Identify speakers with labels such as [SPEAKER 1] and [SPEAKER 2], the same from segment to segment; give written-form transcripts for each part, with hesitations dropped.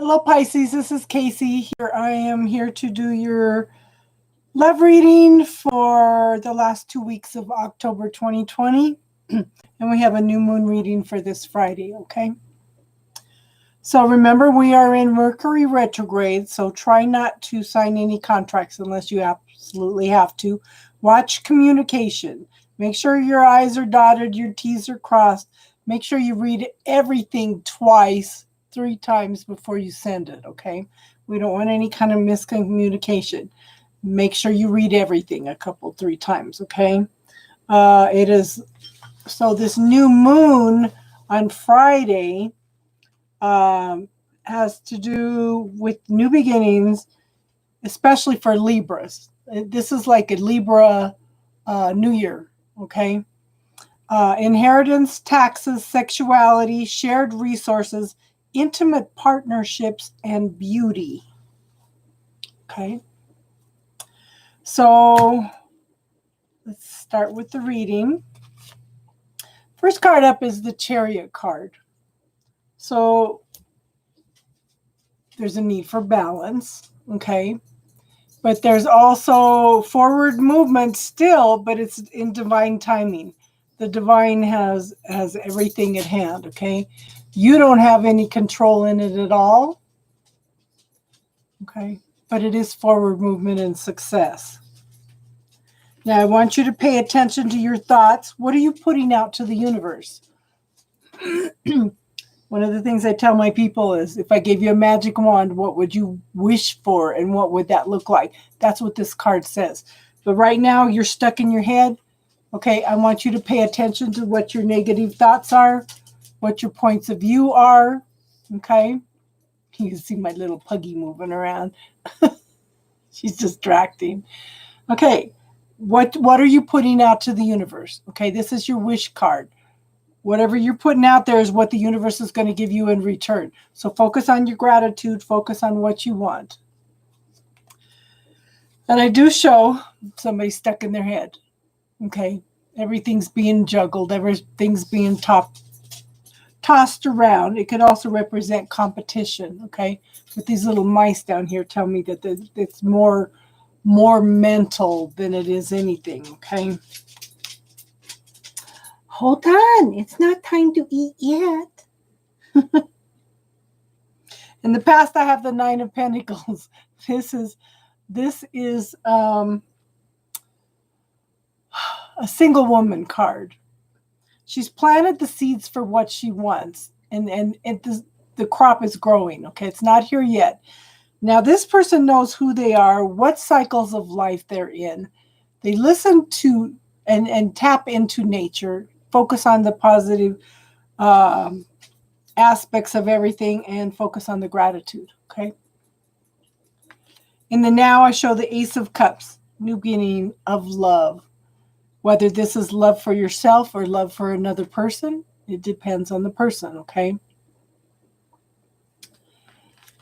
[SPEAKER 1] Hello, Pisces. This is Casey. Here I am here to do your love reading for the last 2 weeks of October 2020. And we have a new moon reading for this Friday, okay? So remember, we are in Mercury retrograde, so try not to sign any contracts unless you absolutely have to. Watch communication. Make sure your I's are dotted, your T's are crossed. Make sure you read everything twice, 3 times before you send it, okay? We don't want any kind of miscommunication. Make sure you read everything a couple, 3 times, okay? So this new moon on Friday has to do with new beginnings, especially for Libras. This is like a Libra New Year, okay? Inheritance, taxes, sexuality, shared resources, intimate partnerships, and beauty. Okay. So let's start with the reading. First card up is the Chariot card. So there's a need for balance, okay? But there's also forward movement still, but it's in divine timing. The divine has everything at hand, okay? You don't have any control in it at all, okay? But it is forward movement and success. Now, I want you to pay attention to your thoughts. What are you putting out to the universe? One of the things I tell my people is, if I gave you a magic wand, what would you wish for and what would that look like? That's what this card says. But right now, you're stuck in your head. Okay, I want you to pay attention to what your negative thoughts are, what your points of view are. Okay, you can see my little puggy moving around. She's distracting. Okay, what are you putting out to the universe? Okay, this is your wish card. Whatever you're putting out there is what the universe is going to give you in return. So focus on your gratitude. Focus on what you want. And I do show somebody stuck in their head. Okay. Everything's being juggled. Everything's being tossed around. It could also represent competition. Okay. But these little mice down here tell me that it's more mental than it is anything. Okay. Hold on, it's not time to eat yet. In the past, I have the 9 of Pentacles. This is a single woman card. She's planted the seeds for what she wants, and the crop is growing. Okay, it's not here yet. Now, this person knows who they are, what cycles of life they're in. They listen to and tap into nature. Focus on the positive aspects of everything and focus on the gratitude, okay? In the now, I show the Ace of Cups, new beginning of love. Whether this is love for yourself or love for another person, it depends on the person, okay?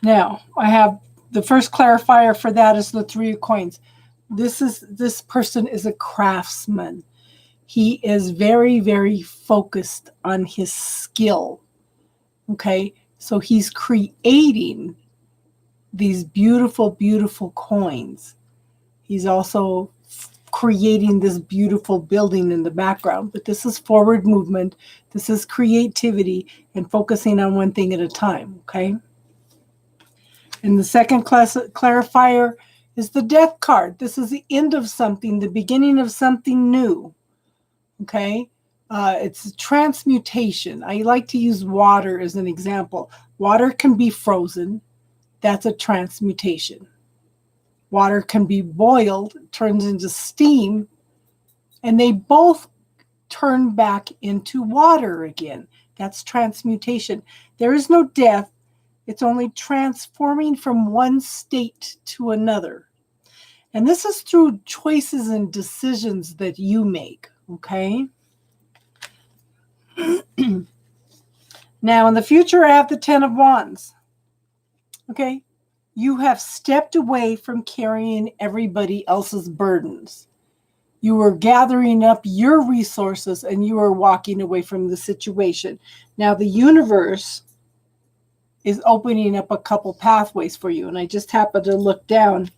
[SPEAKER 1] Now, I have the first clarifier for that is the 3 of Coins. This person is a craftsman. He is very, very focused on his skill, okay? So he's creating these beautiful, beautiful coins. He's also creating this beautiful building in the background. But this is forward movement. This is creativity and focusing on one thing at a time, okay? And the second clarifier is the Death card. This is the end of something, the beginning of something new. Okay, it's transmutation. I like to use water as an example. Water can be frozen. That's a transmutation. Water can be boiled, turns into steam, and they both turn back into water again. That's transmutation. There is no death. It's only transforming from one state to another. And this is through choices and decisions that you make. Okay. Now, in the future, I have the 10 of Wands. Okay. You have stepped away from carrying everybody else's burdens. You were gathering up your resources and you are walking away from the situation. Now, the universe is opening up a couple pathways for you. And I just happened to look down.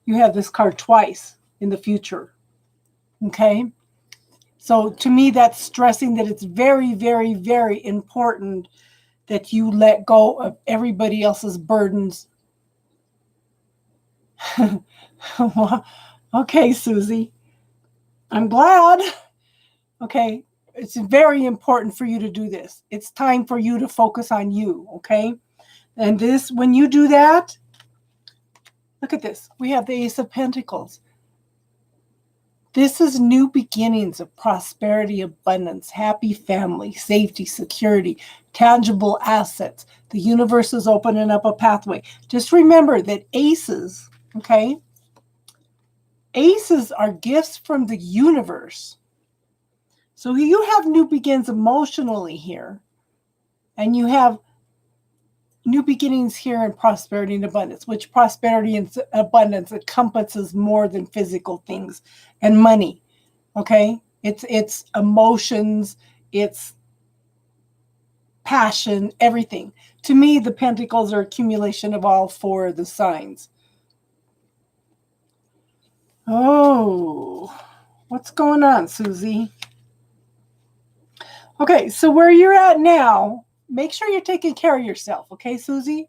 [SPEAKER 1] You have this card twice in the future. Okay? So to me, that's stressing that it's very, very, very important that you let go of everybody else's burdens. Okay, Susie. I'm glad. Okay. It's very important for you to do this. It's time for you to focus on you. Okay. And this, when you do that, look at this. We have the Ace of Pentacles. This is new beginnings of prosperity, abundance, happy family, safety, security, tangible assets. The universe is opening up a pathway. Just remember that aces, okay? Aces are gifts from the universe. So you have new begins emotionally here, and you have new beginnings here in prosperity and abundance, which prosperity and abundance encompasses more than physical things and money. Okay? It's emotions, it's passion, everything. To me, the pentacles are accumulation of all four of the signs. Oh, what's going on, Susie? Okay, so where you're at now, make sure you're taking care of yourself, okay, Susie?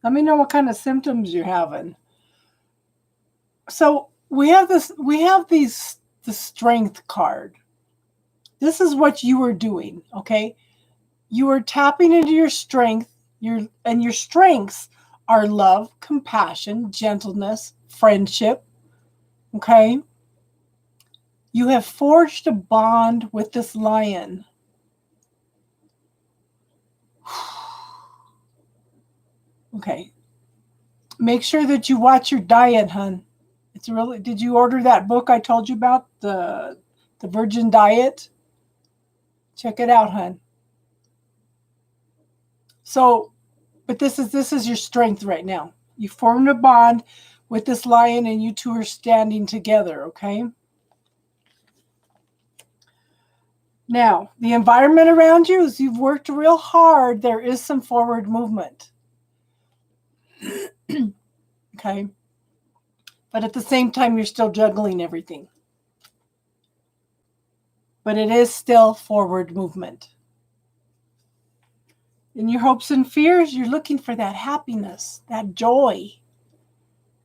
[SPEAKER 1] Let me know what kind of symptoms you're having. So we have the strength card. This is what you are doing, okay? You are tapping into your strength, and your strengths are love, compassion, gentleness, friendship, okay? You have forged a bond with this lion. Okay. Make sure that you watch your diet, hun. It's really, did you order that book I told you about, the Virgin Diet? Check it out, hun. So, but this is your strength right now. You formed a bond with this lion and you two are standing together, okay? Now, the environment around you, as you've worked real hard, there is some forward movement. Okay? But at the same time, you're still juggling everything. But it is still forward movement. In your hopes and fears, you're looking for that happiness, that joy,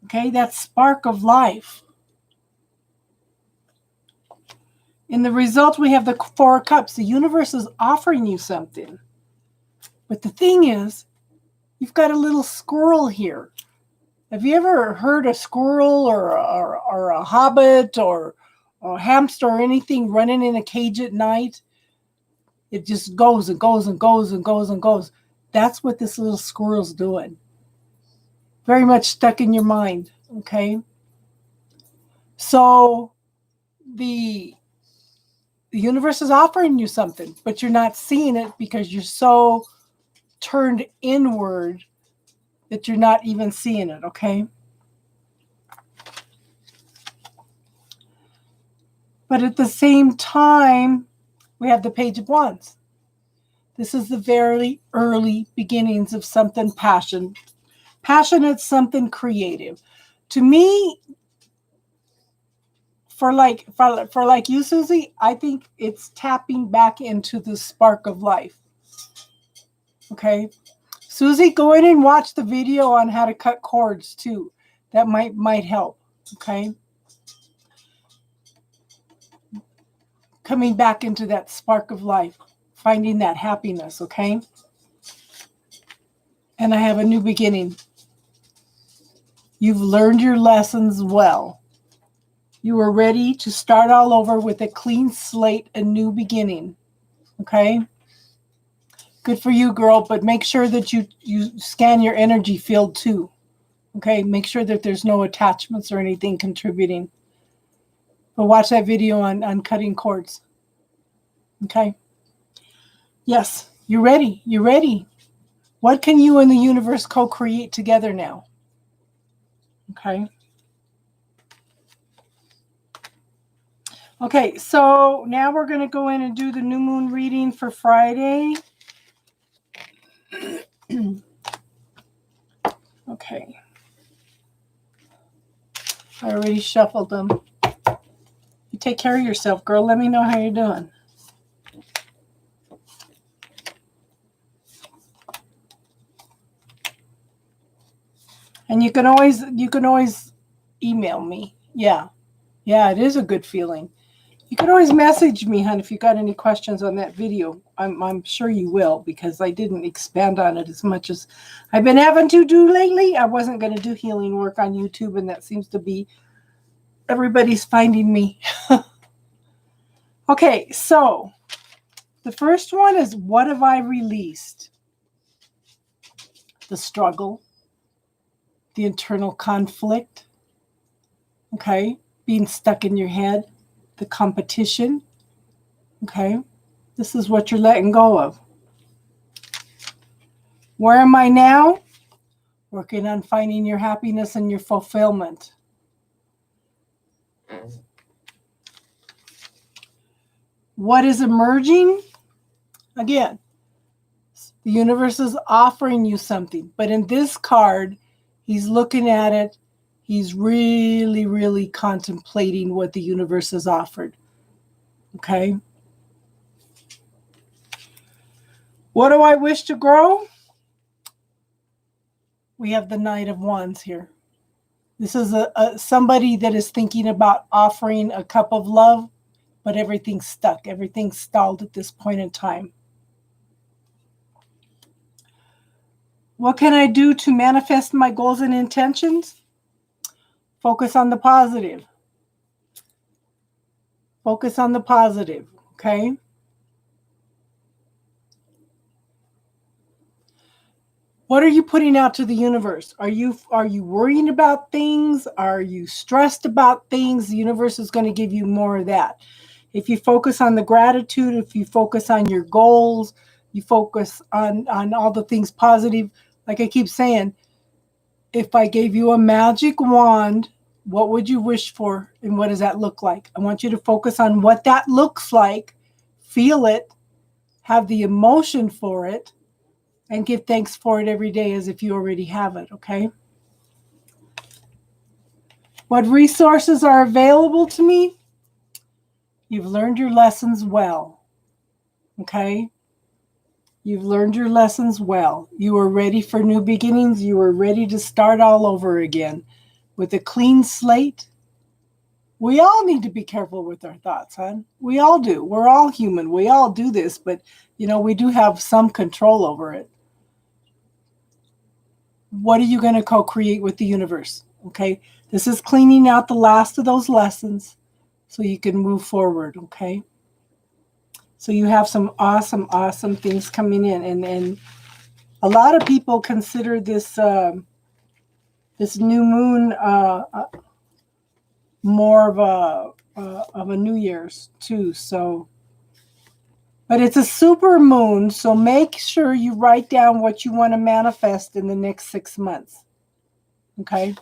[SPEAKER 1] okay, that spark of life. In the result, we have the Four of Cups. The universe is offering you something. But the thing is, you've got a little squirrel here. Have you ever heard a squirrel or a hobbit or a hamster or anything running in a cage at night? It just goes and goes and goes and goes and goes. That's what this little squirrel's doing. Very much stuck in your mind, okay? So the universe is offering you something, but you're not seeing it because you're so turned inward that you're not even seeing it, okay? But at the same time, we have the Page of Wands. This is the very early beginnings of something passionate, something creative. To me, for like you, Susie, I think it's tapping back into the spark of life. Okay, Susie, go in and watch the video on how to cut cords too. That might help. Okay, coming back into that spark of life, finding that happiness. Okay, and I have a new beginning. You've learned your lessons well. You are ready to start all over with a clean slate, a new beginning. Okay? Good for you, girl, but make sure that you scan your energy field too. Okay? Make sure that there's no attachments or anything contributing. But watch that video on cutting cords. Okay? Yes, you're ready. You're ready. What can you and the universe co-create together now? Okay? Okay, so now we're going to go in and do the new moon reading for Friday. Okay. I already shuffled them. You take care of yourself, girl. Let me know how you're doing. And you can always email me. Yeah. Yeah, it is a good feeling. You can always message me, hon, if you got any questions on that video. I'm sure you will, because I didn't expand on it as much as I've been having to do lately. I wasn't going to do healing work on YouTube, and that seems to be everybody's finding me. Okay, so the first one is, what have I released? The struggle, the internal conflict, okay, being stuck in your head, the competition, okay. This is what you're letting go of. Where am I now? Working on finding your happiness and your fulfillment. What is emerging? Again, the universe is offering you something. But in this card, he's looking at it. He's really, really contemplating what the universe has offered. Okay? What do I wish to grow? We have the Knight of Wands here. This is somebody that is thinking about offering a cup of love, but everything's stuck. Everything's stalled at this point in time. What can I do to manifest my goals and intentions? Focus on the positive. Focus on the positive, okay? What are you putting out to the universe? Are you worrying about things? Are you stressed about things? The universe is going to give you more of that. If you focus on the gratitude, if you focus on your goals, you focus on all the things positive, like I keep saying, if I gave you a magic wand, what would you wish for, and what does that look like? I want you to focus on what that looks like, feel it, have the emotion for it, and give thanks for it every day as if you already have it, okay? What resources are available to me? You've learned your lessons well, okay? You've learned your lessons well. You are ready for new beginnings. You are ready to start all over again with a clean slate. We all need to be careful with our thoughts, hon. We all do. We're all human. We all do this, but, we do have some control over it. What are you going to co-create with the universe? Okay. This is cleaning out the last of those lessons so you can move forward. Okay. So you have some awesome, awesome things coming in. And a lot of people consider this, this new moon, more of a New Year's too. So, but it's a super moon. So make sure you write down what you want to manifest in the next 6 months. Okay.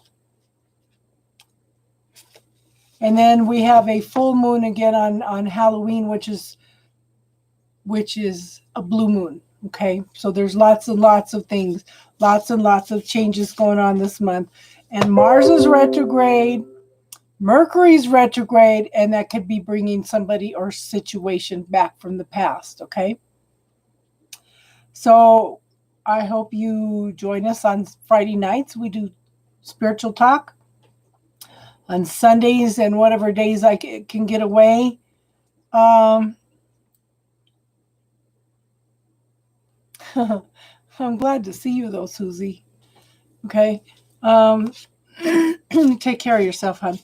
[SPEAKER 1] And then we have a full moon again on Halloween, which is a blue moon. Okay. So there's lots and lots of things, lots and lots of changes going on this month. And Mars is retrograde, Mercury's retrograde, and that could be bringing somebody or situation back from the past. Okay. So I hope you join us on Friday nights. We do spiritual talk. On Sundays and whatever days I can get away. I'm glad to see you though, Susie. Okay. Take care of yourself, hon.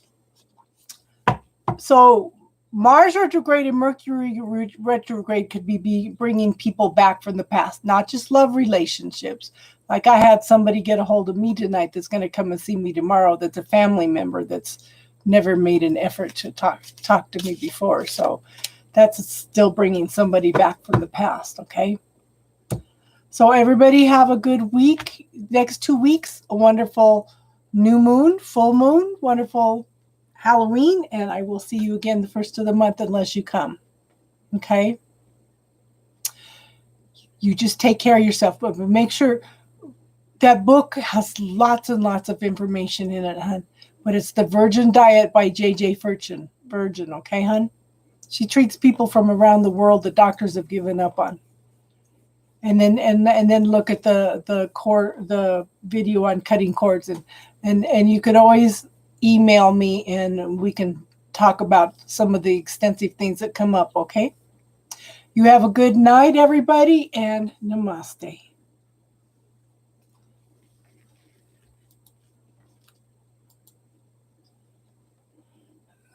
[SPEAKER 1] So Mars retrograde and Mercury retrograde could be bringing people back from the past, not just love relationships. Like I had somebody get a hold of me tonight that's going to come and see me tomorrow. That's a family member that's never made an effort to talk to me before. So that's still bringing somebody back from the past. Okay. So everybody have a good week. Next 2 weeks, a wonderful new moon, full moon, wonderful Halloween, and I will see you again the first of the month unless you come. Okay? You just take care of yourself, but make sure that book has lots and lots of information in it, hun. But it's The Virgin Diet by J.J. Virgin, okay, hun? She treats people from around the world that doctors have given up on. And then look at the video on cutting cords, and you could always email me and we can talk about some of the extensive things that come up, okay? You have a good night, everybody, and namaste.